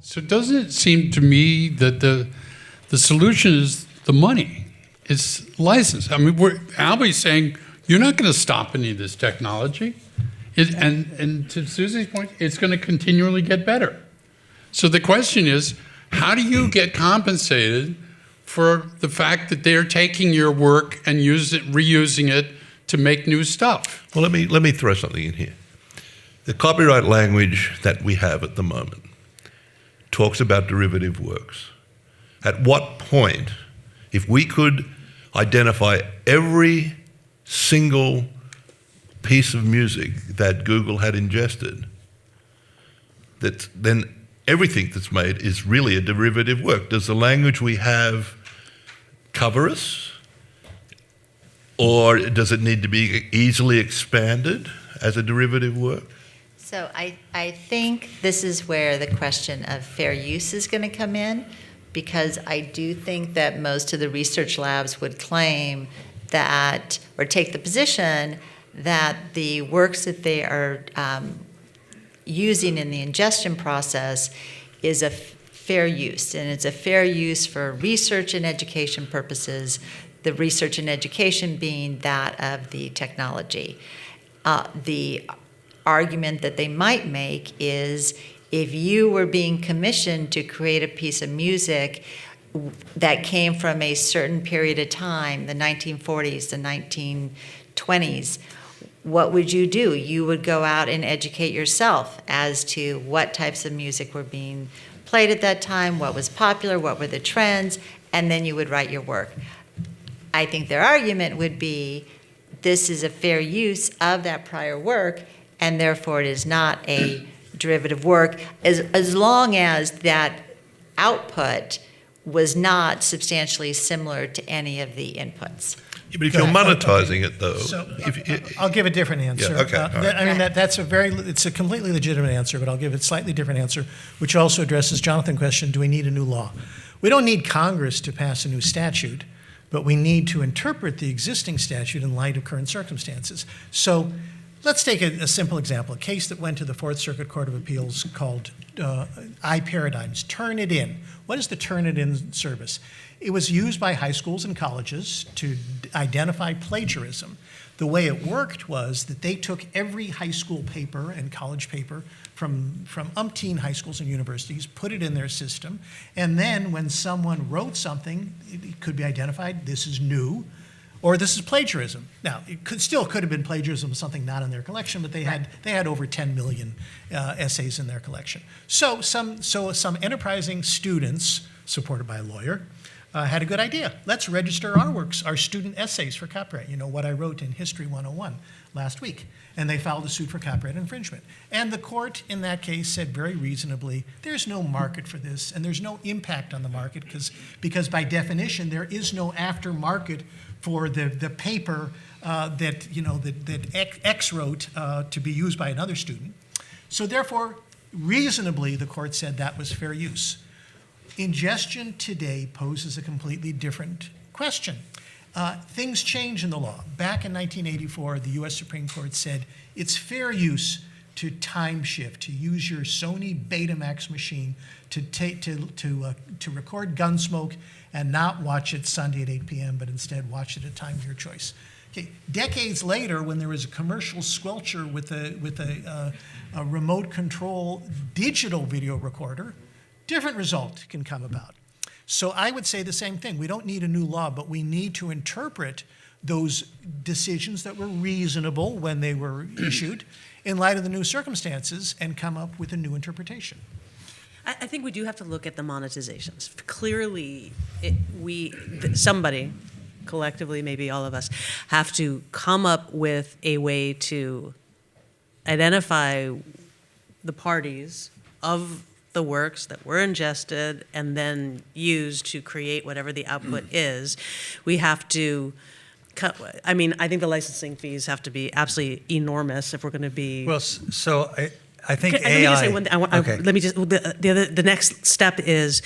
So doesn't it seem to me that the solution is the money? It's license. I mean, Albhy's saying, you're not going to stop any of this technology. And to Susie's point, it's going to continually get better. So the question is, how do you get compensated for the fact that they're taking your work and reusing it to make new stuff? Well, let me throw something in here. The copyright language that we have at the moment talks about derivative works. At what point, if we could identify every single piece of music that Google had ingested, that then everything that's made is really a derivative work? Does the language we have cover us? Or does it need to be easily expanded as a derivative work? So I think this is where the question of fair use is going to come in, because I do think that most of the research labs would claim that, or take the position that the works that they are using in the ingestion process is a fair use, and it's a fair use for research and education purposes, the research and education being that of the technology. The argument that they might make is, if you were being commissioned to create a piece of music that came from a certain period of time, the 1940s, the 1920s, what would you do? You would go out and educate yourself as to what types of music were being played at that time, what was popular, what were the trends, and then you would write your work. I think their argument would be, this is a fair use of that prior work, and therefore it is not a derivative work, as long as that output was not substantially similar to any of the inputs. Yeah, but if you're monetizing it, though... So I'll give a different answer. Yeah, okay, right. I mean, it's a completely legitimate answer, but I'll give a slightly different answer, which also addresses Jonathan's question, do we need a new law? We don't need Congress to pass a new statute, but we need to interpret the existing statute in light of current circumstances. So let's take a simple example, a case that went to the Fourth Circuit Court of Appeals called iParadigms, Turn It In. What is the Turn It In service? It was used by high schools and colleges to identify plagiarism. The way it worked was that they took every high school paper and college paper from umpteen high schools and universities, put it in their system, and then when someone wrote something, it could be identified, this is new, or this is plagiarism. Now, it could have been plagiarism of something not in their collection, but they had over 10 million essays in their collection. So some enterprising students, supported by a lawyer, had a good idea. Let's register our works, our student essays for copyright. You know, what I wrote in History 101 last week. And they filed a suit for copyright infringement. And the court in that case said very reasonably, there's no market for this, and there's no impact on the market, because by definition, there is no aftermarket for the paper that X wrote to be used by another student. So therefore, reasonably, the court said that was fair use. Ingestion today poses a completely different question. Things change in the law. Back in 1984, the US Supreme Court said it's fair use to time shift, to use your Sony Betamax machine to record Gunsmoke and not watch it Sunday at 8 p.m., but instead watch it at a time of your choice. Okay. Decades later, when there was a commercial squelcher with a remote control digital video recorder, different result can come about. So I would say the same thing. We don't need a new law, but we need to interpret those decisions that were reasonable when they were issued in light of the new circumstances and come up with a new interpretation. I think we do have to look at the monetizations. Clearly, somebody, collectively, maybe all of us, have to come up with a way to identify the parties of the works that were ingested and then used to create whatever the output is. We have to I think the licensing fees have to be absolutely enormous if we're going to be... Well, so I think Let me AI. just say one thing. Okay. Let me just the next step is.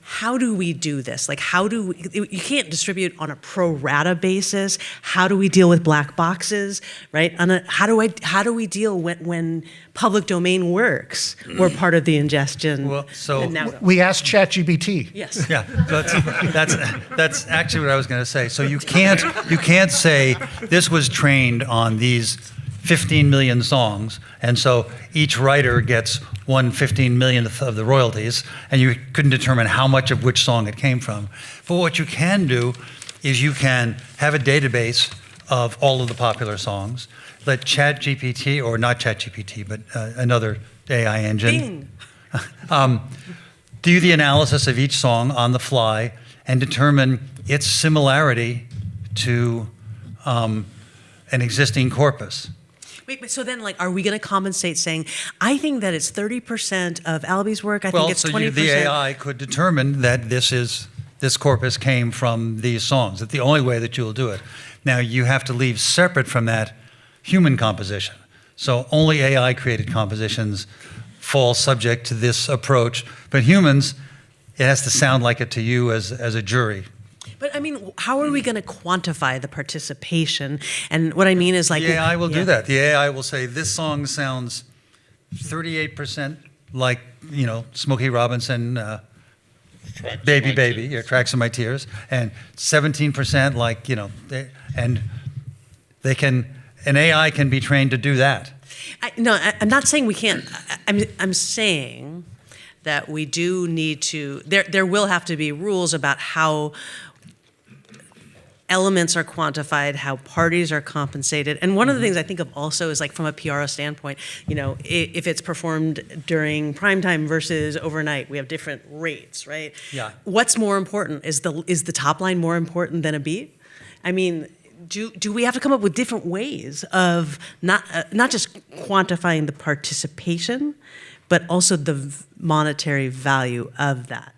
How do we do this? Like, you can't distribute on a pro rata basis. How do we deal with black boxes, right? How do we deal when public domain works were part of the ingestion? Well, so- and now- We asked ChatGPT. yes. Yeah, that's actually what I was going to say. So you can't say this was trained on these 15 million songs, and so each writer gets 1/15 millionth of the royalties, and you couldn't determine how much of which song it came from. But what you can do is you can have a database of all of the popular songs, let ChatGPT, or not ChatGPT, but another AI engine, Bing. do the analysis of each song on the fly and determine its similarity to an existing corpus. Wait, but so then, like, are we going to compensate saying, I think that it's 30% of Albhy's work, I think it's 20%. The AI could determine that this corpus came from these songs. That's the only way that you'll do it. Now, you have to leave separate from that human composition. So only AI-created compositions fall subject to this approach. But humans, it has to sound like it to you as a jury. But I mean, how are we going to quantify the participation? And what I mean is, like, The AI will yeah. do that. The AI will say, this song sounds 38% like, Smokey Robinson, Baby Baby, or Tracks of My Tears, and 17% like, and an AI can be trained to do that. I'm not saying we can't. I'm saying that we do need to. There will have to be rules about how elements are quantified, how parties are compensated. And one of the things I think of also is, like, from a PRO standpoint, if it's performed during primetime versus overnight, we have different rates, right? Yeah. What's more important? Is the top line more important than a beat? I mean, do we have to come up with different ways of not just quantifying the participation, but also the monetary value of that?